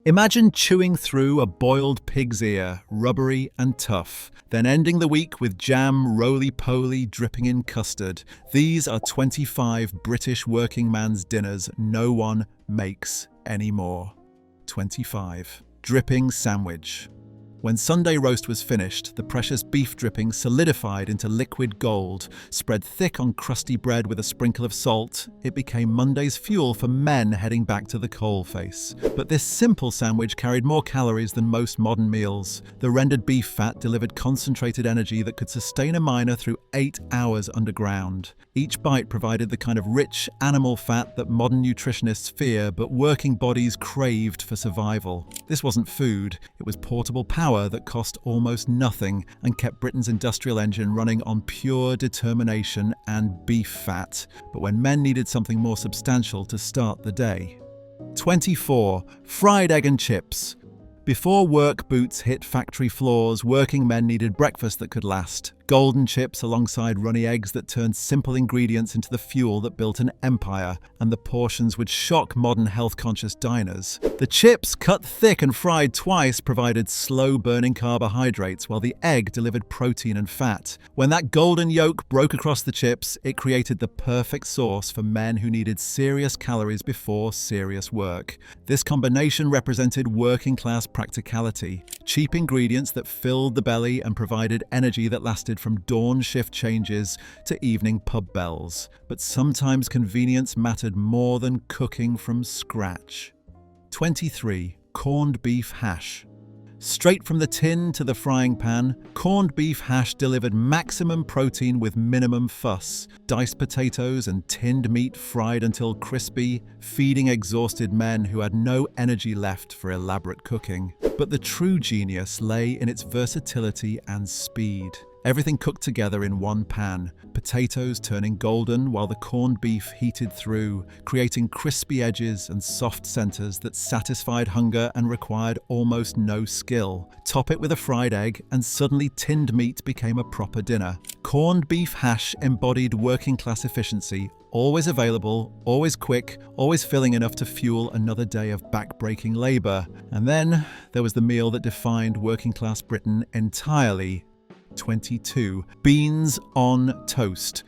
Imagine chewing through a boiled pig's ear, rubbery and tough, then ending the week with jam roly-poly dripping in custard. These are 25 British working man's dinners no one makes anymore. 25. Dripping sandwich. When Sunday roast was finished, the precious beef dripping solidified into liquid gold. Spread thick on crusty bread with a sprinkle of salt, it became Monday's fuel for men heading back to the coalface. But this simple sandwich carried more calories than most modern meals. The rendered beef fat delivered concentrated energy that could sustain a miner through 8 hours underground. Each bite provided the kind of rich animal fat that modern nutritionists fear, but working bodies craved for survival. This wasn't food, it was portable power that cost almost nothing and kept Britain's industrial engine running on pure determination and beef fat. But when men needed something more substantial to start the day. 24. Fried egg and chips. Before work boots hit factory floors, working men needed breakfast that could last. Golden chips alongside runny eggs that turned simple ingredients into the fuel that built an empire, and the portions would shock modern health-conscious diners. The chips, cut thick and fried twice, provided slow-burning carbohydrates, while the egg delivered protein and fat. When that golden yolk broke across the chips, it created the perfect sauce for men who needed serious calories before serious work. This combination represented working-class practicality, cheap ingredients that filled the belly and provided energy that lasted from dawn shift changes to evening pub bells. But sometimes convenience mattered more than cooking from scratch. 23. Corned beef hash. Straight from the tin to the frying pan, corned beef hash delivered maximum protein with minimum fuss. Diced potatoes and tinned meat fried until crispy, feeding exhausted men who had no energy left for elaborate cooking. But the true genius lay in its versatility and speed. Everything cooked together in one pan, potatoes turning golden while the corned beef heated through, creating crispy edges and soft centers that satisfied hunger and required almost no skill. Top it with a fried egg and suddenly tinned meat became a proper dinner. Corned beef hash embodied working-class efficiency, always available, always quick, always filling enough to fuel another day of back-breaking labor. And then there was the meal that defined working-class Britain entirely. 22. Beans on toast.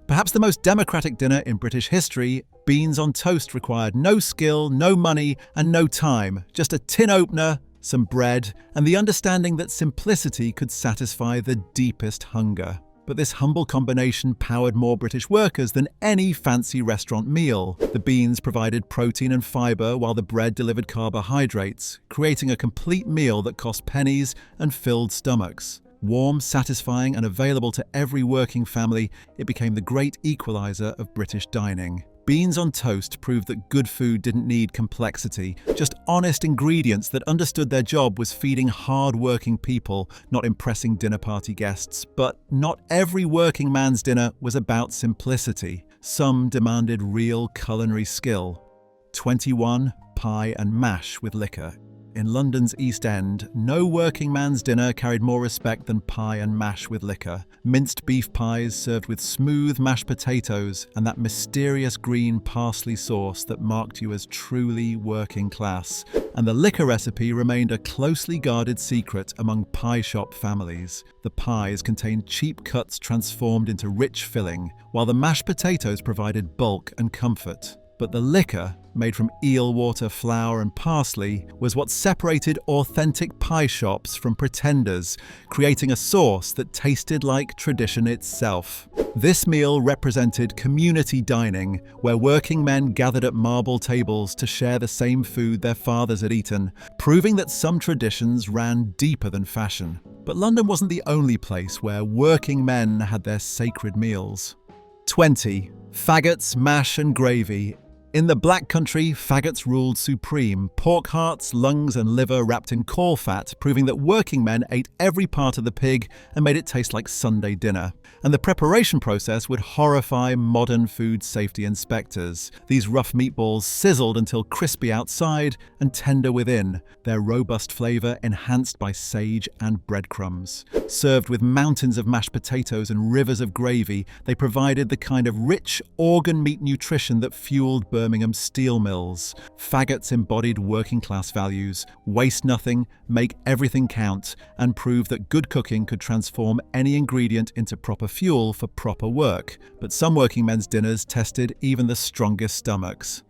Perhaps the most democratic dinner in British history, beans on toast required no skill, no money, and no time. Just a tin opener, some bread, and the understanding that simplicity could satisfy the deepest hunger. But this humble combination powered more British workers than any fancy restaurant meal. The beans provided protein and fibre, while the bread delivered carbohydrates, creating a complete meal that cost pennies and filled stomachs. Warm, satisfying, and available to every working family, it became the great equalizer of British dining. Beans on toast proved that good food didn't need complexity, just honest ingredients that understood their job was feeding hard-working people, not impressing dinner party guests. But not every working man's dinner was about simplicity. Some demanded real culinary skill. 21. Pie and mash with liquor. In London's East End, no working man's dinner carried more respect than pie and mash with liquor. Minced beef pies served with smooth mashed potatoes and that mysterious green parsley sauce that marked you as truly working class. And the liquor recipe remained a closely guarded secret among pie shop families. The pies contained cheap cuts transformed into rich filling, while the mashed potatoes provided bulk and comfort. But the liquor, made from eel water, flour and parsley, was what separated authentic pie shops from pretenders, creating a sauce that tasted like tradition itself. This meal represented community dining, where working men gathered at marble tables to share the same food their fathers had eaten, proving that some traditions ran deeper than fashion. But London wasn't the only place where working men had their sacred meals. 20. Faggots, mash and gravy. In the Black Country, faggots ruled supreme, pork hearts, lungs and liver wrapped in caul fat, proving that working men ate every part of the pig and made it taste like Sunday dinner. And the preparation process would horrify modern food safety inspectors. These rough meatballs sizzled until crispy outside and tender within, their robust flavour enhanced by sage and breadcrumbs. Served with mountains of mashed potatoes and rivers of gravy, they provided the kind of rich organ meat nutrition that fueled Birmingham steel mills. Faggots embodied working-class values: waste nothing, make everything count, and prove that good cooking could transform any ingredient into proper fuel for proper work. But some working men's dinners tested even the strongest stomachs.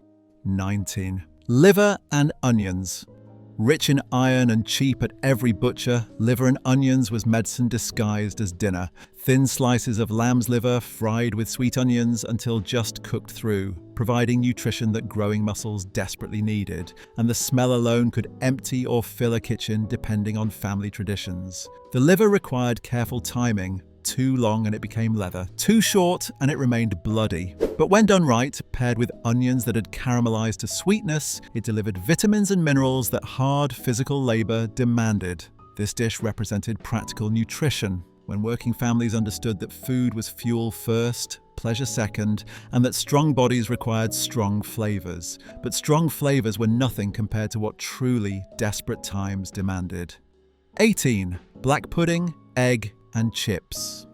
19. Liver and onions. Rich in iron and cheap at every butcher, liver and onions was medicine disguised as dinner. Thin slices of lamb's liver fried with sweet onions until just cooked through, providing nutrition that growing muscles desperately needed, and the smell alone could empty or fill a kitchen depending on family traditions. The liver required careful timing. Too long and it became leather. Too short and it remained bloody. But when done right, paired with onions that had caramelized to sweetness, it delivered vitamins and minerals that hard physical labor demanded. This dish represented practical nutrition. When working families understood that food was fuel first, pleasure second, and that strong bodies required strong flavors. But strong flavors were nothing compared to what truly desperate times demanded. 18. Black pudding, egg, and chips.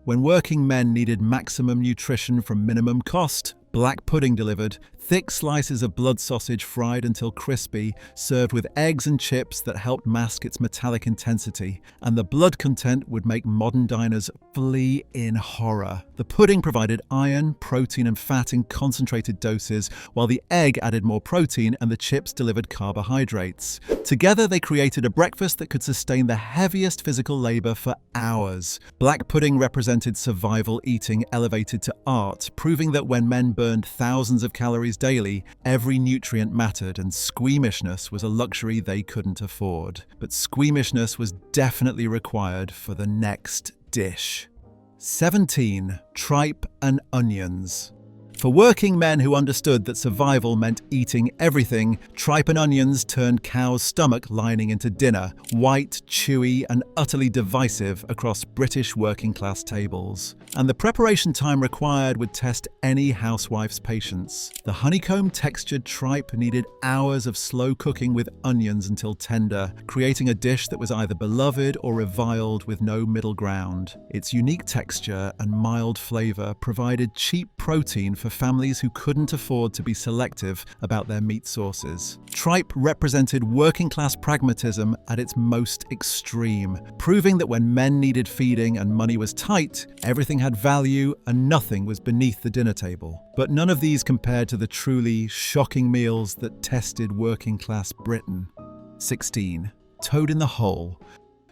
When working men needed maximum nutrition from minimum cost, black pudding delivered. Thick slices of blood sausage fried until crispy, served with eggs and chips that helped mask its metallic intensity, and the blood content would make modern diners flee in horror. The pudding provided iron, protein and fat in concentrated doses, while the egg added more protein and the chips delivered carbohydrates. Together they created a breakfast that could sustain the heaviest physical labor for hours. Black pudding represented survival eating elevated to art, proving that when men burned thousands of calories daily, every nutrient mattered, and squeamishness was a luxury they couldn't afford. But squeamishness was definitely required for the next dish. 17. Tripe and onions. For working men who understood that survival meant eating everything, tripe and onions turned cow's stomach lining into dinner, white, chewy, and utterly divisive across British working-class tables. And the preparation time required would test any housewife's patience. The honeycomb-textured tripe needed hours of slow cooking with onions until tender, creating a dish that was either beloved or reviled with no middle ground. Its unique texture and mild flavor provided cheap protein for families who couldn't afford to be selective about their meat sources. Tripe represented working-class pragmatism at its most extreme, proving that when men needed feeding and money was tight, everything had value and nothing was beneath the dinner table. But none of these compared to the truly shocking meals that tested working-class Britain. 16. Toad in the hole.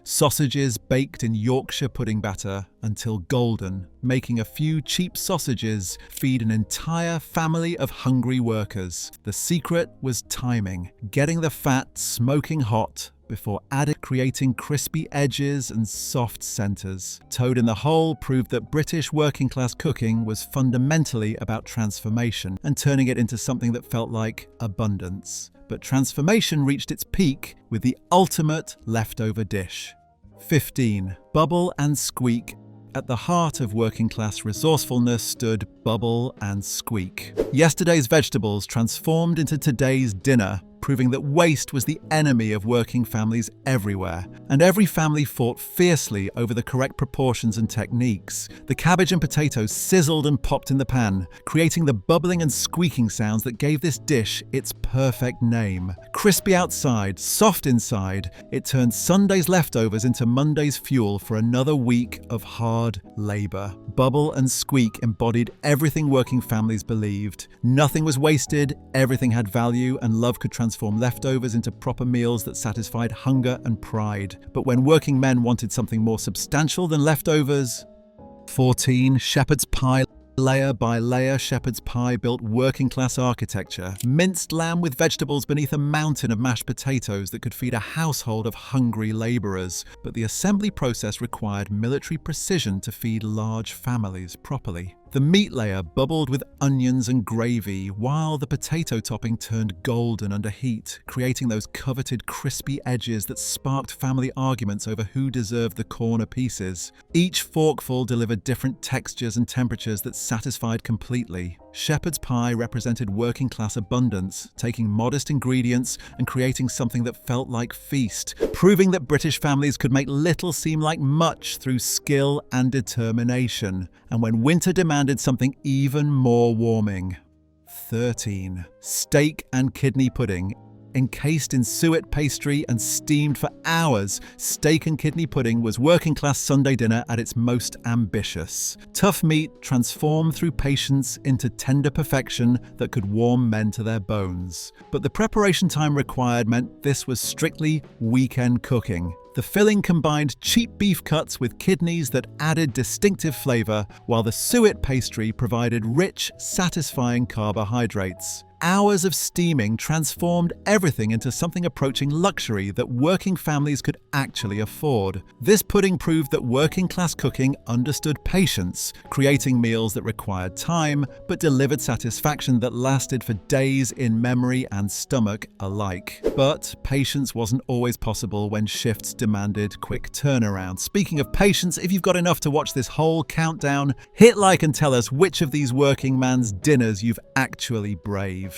Sausages baked in Yorkshire pudding batter until golden, making a few cheap sausages feed an entire family of hungry workers. The secret was timing, getting the fat smoking hot before creating crispy edges and soft centers. Toad in the hole proved that British working-class cooking was fundamentally about transformation and turning it into something that felt like abundance. But transformation reached its peak with the ultimate leftover dish. 15. Bubble and squeak. At the heart of working-class resourcefulness stood bubble and squeak. Yesterday's vegetables transformed into today's dinner, proving that waste was the enemy of working families everywhere, and every family fought fiercely over the correct proportions and techniques. The cabbage and potatoes sizzled and popped in the pan, creating the bubbling and squeaking sounds that gave this dish its perfect name. Crispy outside, soft inside, it turned Sunday's leftovers into Monday's fuel for another week of hard labor. Bubble and squeak embodied everything working families believed. Nothing was wasted, everything had value, and love could transform leftovers into proper meals that satisfied hunger and pride. But when working men wanted something more substantial than leftovers... 14. Shepherd's pie. Layer by layer, shepherd's pie built working-class architecture. Minced lamb with vegetables beneath a mountain of mashed potatoes that could feed a household of hungry labourers. But the assembly process required military precision to feed large families properly. The meat layer bubbled with onions and gravy, while the potato topping turned golden under heat, creating those coveted crispy edges that sparked family arguments over who deserved the corner pieces. Each forkful delivered different textures and temperatures that satisfied completely. Shepherd's pie represented working-class abundance, taking modest ingredients and creating something that felt like feast, proving that British families could make little seem like much through skill and determination. And when winter demanded something even more warming. 13. Steak and kidney pudding. Encased in suet pastry and steamed for hours, steak and kidney pudding was working-class Sunday dinner at its most ambitious. Tough meat transformed through patience into tender perfection that could warm men to their bones. But the preparation time required meant this was strictly weekend cooking. The filling combined cheap beef cuts with kidneys that added distinctive flavor, while the suet pastry provided rich, satisfying carbohydrates. Hours of steaming transformed everything into something approaching luxury that working families could actually afford. This pudding proved that working-class cooking understood patience, creating meals that required time but delivered satisfaction that lasted for days in memory and stomach alike. But patience wasn't always possible when shifts demanded quick turnaround. Speaking of patience, if you've got enough to watch this whole countdown, hit like and tell us which of these working man's dinners you've actually braved.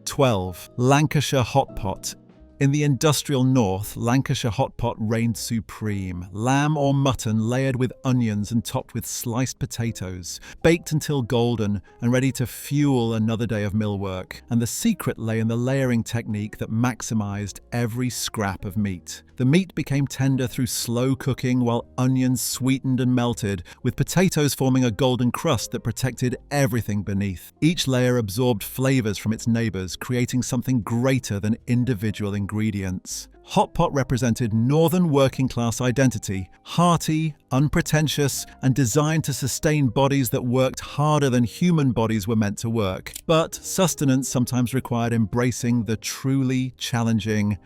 12. Lancashire Hot Pot. In the industrial north, Lancashire hot pot reigned supreme. Lamb or mutton layered with onions and topped with sliced potatoes, baked until golden and ready to fuel another day of mill work. And the secret lay in the layering technique that maximized every scrap of meat. The meat became tender through slow cooking while onions sweetened and melted, with potatoes forming a golden crust that protected everything beneath. Each layer absorbed flavors from its neighbors, creating something greater than individual ingredients. Hot pot represented northern working-class identity, hearty, unpretentious, and designed to sustain bodies that worked harder than human bodies were meant to work. But sustenance sometimes required embracing the truly challenging.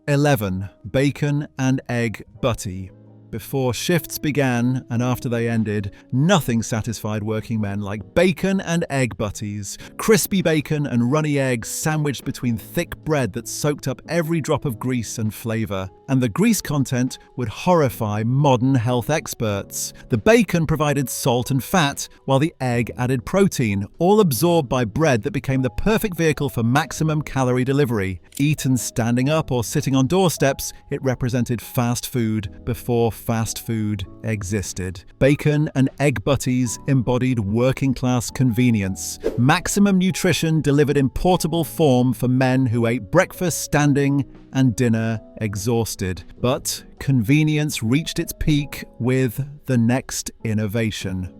11. Bacon and egg butty. Before shifts began and after they ended, nothing satisfied working men like bacon and egg butties. Crispy bacon and runny eggs sandwiched between thick bread that soaked up every drop of grease and flavor. And the grease content would horrify modern health experts. The bacon provided salt and fat, while the egg added protein, all absorbed by bread that became the perfect vehicle for maximum calorie delivery. Eaten standing up or sitting on doorsteps, it represented fast food before fast food existed. Bacon and egg butties embodied working-class convenience. Maximum nutrition delivered in portable form for men who ate breakfast standing and dinner exhausted. But convenience reached its peak with the next innovation.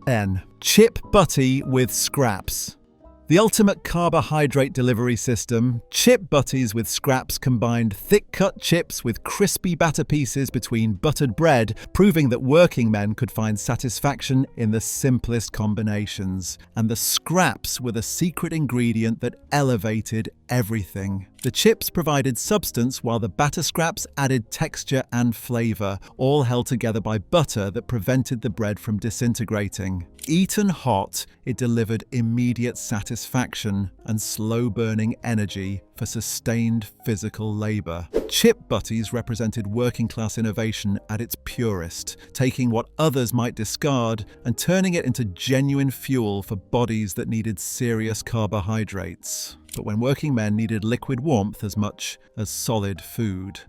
N. Chip butty with scraps. The ultimate carbohydrate delivery system, chip butties with scraps combined thick-cut chips with crispy batter pieces between buttered bread, proving that working men could find satisfaction in the simplest combinations. And the scraps were the secret ingredient that elevated everything. The chips provided substance while the batter scraps added texture and flavor, all held together by butter that prevented the bread from disintegrating. Eaten hot, it delivered immediate satisfaction and slow-burning energy for sustained physical labor. Chip butties represented working-class innovation at its purest, taking what others might discard and turning it into genuine fuel for bodies that needed serious carbohydrates. But when working men needed liquid warmth as much as solid food.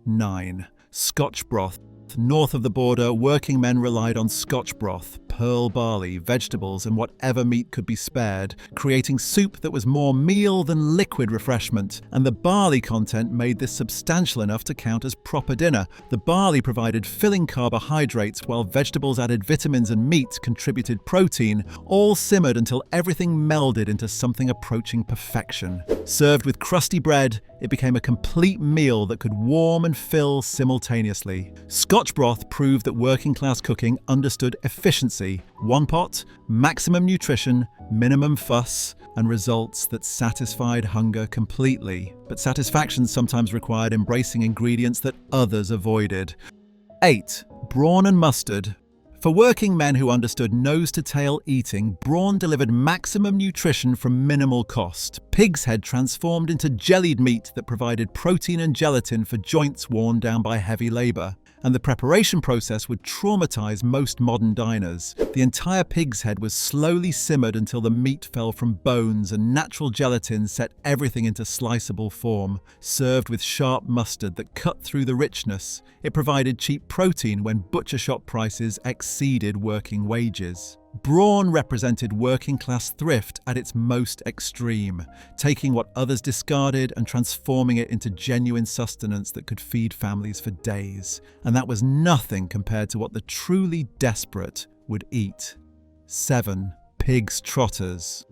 9. Scotch broth. North of the border, working men relied on Scotch broth, pearl barley, vegetables, and whatever meat could be spared, creating soup that was more meal than liquid refreshment. And the barley content made this substantial enough to count as proper dinner. The barley provided filling carbohydrates, while vegetables added vitamins and meat contributed protein, all simmered until everything melded into something approaching perfection. Served with crusty bread, it became a complete meal that could warm and fill simultaneously. Scotch broth proved that working-class cooking understood efficiency, one pot, maximum nutrition, minimum fuss, and results that satisfied hunger completely. But satisfaction sometimes required embracing ingredients that others avoided. 8. Brawn and mustard. For working men who understood nose-to-tail eating, brawn delivered maximum nutrition from minimal cost. Pig's head transformed into jellied meat that provided protein and gelatin for joints worn down by heavy labor. And the preparation process would traumatize most modern diners. The entire pig's head was slowly simmered until the meat fell from bones and natural gelatin set everything into sliceable form, served with sharp mustard that cut through the richness. It provided cheap protein when butcher shop prices exceeded working wages. Brawn represented working-class thrift at its most extreme, taking what others discarded and transforming it into genuine sustenance that could feed families for days. And that was nothing compared to what the truly desperate would eat. 7. Pig's trotters.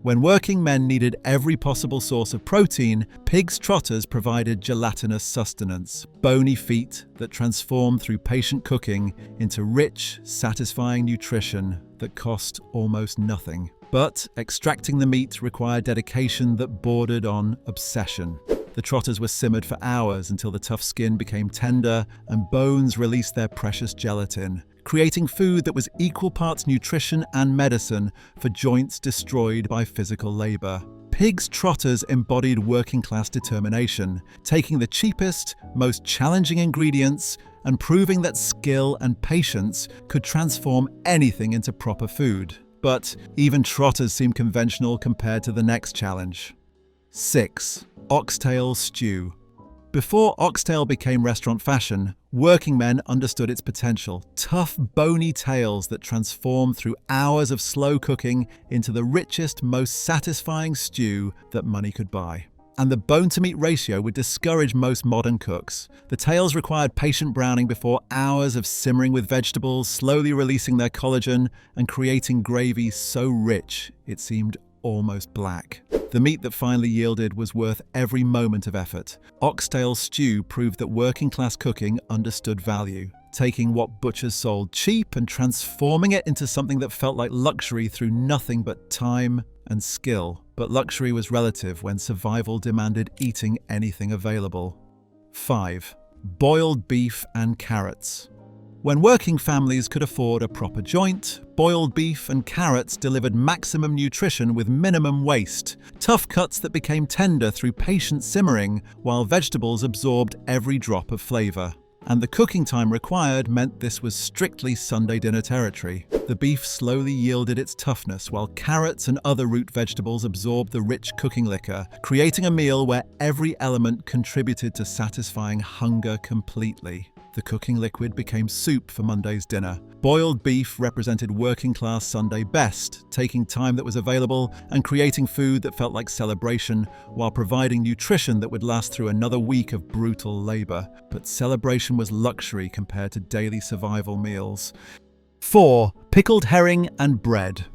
When working men needed every possible source of protein, pig's trotters provided gelatinous sustenance, bony feet that transformed through patient cooking into rich, satisfying nutrition that cost almost nothing. But extracting the meat required dedication that bordered on obsession. The trotters were simmered for hours until the tough skin became tender and bones released their precious gelatin, creating food that was equal parts nutrition and medicine for joints destroyed by physical labor. Pig's trotters embodied working-class determination, taking the cheapest, most challenging ingredients and proving that skill and patience could transform anything into proper food. But even trotters seem conventional compared to the next challenge. 6. Oxtail stew. Before oxtail became restaurant fashion, working men understood its potential. Tough, bony tails that transformed through hours of slow cooking into the richest, most satisfying stew that money could buy. And the bone-to-meat ratio would discourage most modern cooks. The tails required patient browning before hours of simmering with vegetables, slowly releasing their collagen and creating gravy so rich it seemed almost black. The meat that finally yielded was worth every moment of effort. Oxtail stew proved that working-class cooking understood value, taking what butchers sold cheap and transforming it into something that felt like luxury through nothing but time and skill. But luxury was relative when survival demanded eating anything available. 5. Boiled beef and carrots. When working families could afford a proper joint, boiled beef and carrots delivered maximum nutrition with minimum waste, tough cuts that became tender through patient simmering, while vegetables absorbed every drop of flavor. And the cooking time required meant this was strictly Sunday dinner territory. The beef slowly yielded its toughness, while carrots and other root vegetables absorbed the rich cooking liquor, creating a meal where every element contributed to satisfying hunger completely. The cooking liquid became soup for Monday's dinner. Boiled beef represented working-class Sunday best, taking time that was available and creating food that felt like celebration, while providing nutrition that would last through another week of brutal labor. But celebration was luxury compared to daily survival meals. 4. Pickled herring and bread.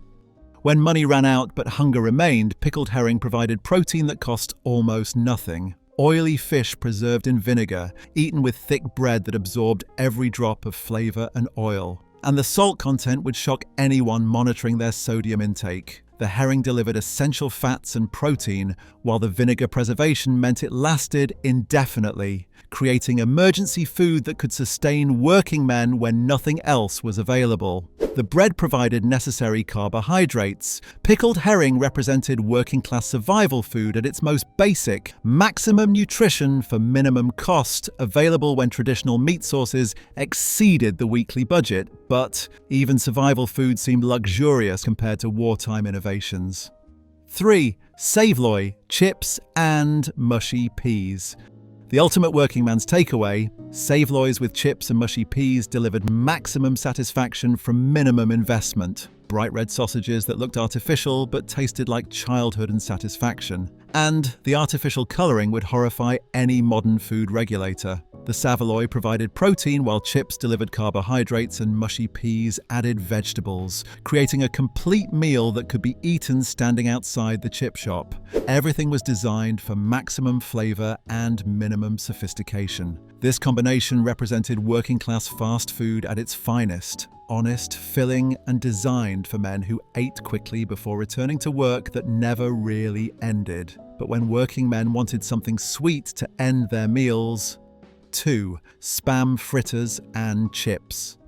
When money ran out but hunger remained, pickled herring provided protein that cost almost nothing. Oily fish preserved in vinegar, eaten with thick bread that absorbed every drop of flavor and oil. And the salt content would shock anyone monitoring their sodium intake. The herring delivered essential fats and protein, while the vinegar preservation meant it lasted indefinitely, creating emergency food that could sustain working men when nothing else was available. The bread provided necessary carbohydrates. Pickled herring represented working-class survival food at its most basic, maximum nutrition for minimum cost, available when traditional meat sources exceeded the weekly budget, but even survival food seemed luxurious compared to wartime innovations. 3. Saveloy, chips and mushy peas. The ultimate working man's takeaway, saveloys with chips and mushy peas delivered maximum satisfaction from minimum investment. Bright red sausages that looked artificial but tasted like childhood and satisfaction. And the artificial colouring would horrify any modern food regulator. The saveloy provided protein while chips delivered carbohydrates and mushy peas added vegetables, creating a complete meal that could be eaten standing outside the chip shop. Everything was designed for maximum flavour and minimum sophistication. This combination represented working-class fast food at its finest. Honest, filling, and designed for men who ate quickly before returning to work that never really ended. But when working men wanted something sweet to end their meals, 2. Spam fritters and chips.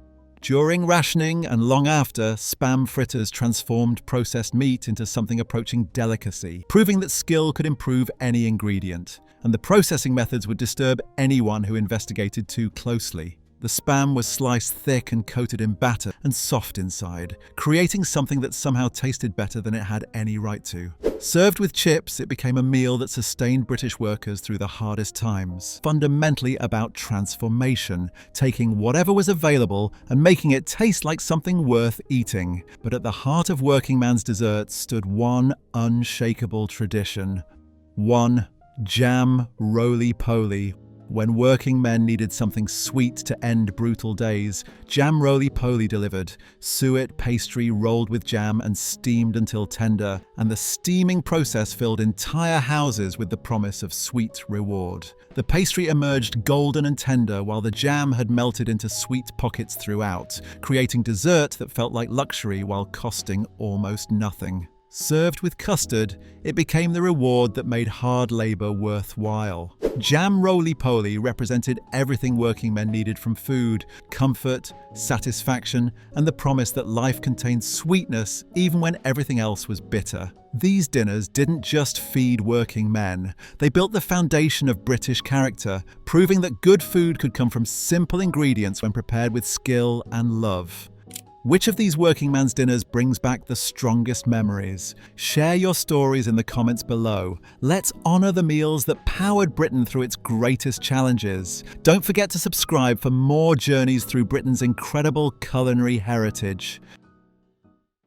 During rationing and long after, spam fritters transformed processed meat into something approaching delicacy, proving that skill could improve any ingredient, and the processing methods would disturb anyone who investigated too closely. The spam was sliced thick and coated in batter and soft inside, creating something that somehow tasted better than it had any right to. Served with chips, it became a meal that sustained British workers through the hardest times. Fundamentally about transformation, taking whatever was available and making it taste like something worth eating. But at the heart of working man's desserts stood one unshakable tradition. One jam roly-poly. When working men needed something sweet to end brutal days, jam roly-poly delivered. Suet pastry rolled with jam and steamed until tender, and the steaming process filled entire houses with the promise of sweet reward. The pastry emerged golden and tender, while the jam had melted into sweet pockets throughout, creating dessert that felt like luxury while costing almost nothing. Served with custard, it became the reward that made hard labor worthwhile. Jam roly-poly represented everything working men needed from food: comfort, satisfaction, and the promise that life contained sweetness even when everything else was bitter. These dinners didn't just feed working men, they built the foundation of British character, proving that good food could come from simple ingredients when prepared with skill and love. Which of these working man's dinners brings back the strongest memories? Share your stories in the comments below. Let's honour the meals that powered Britain through its greatest challenges. Don't forget to subscribe for more journeys through Britain's incredible culinary heritage.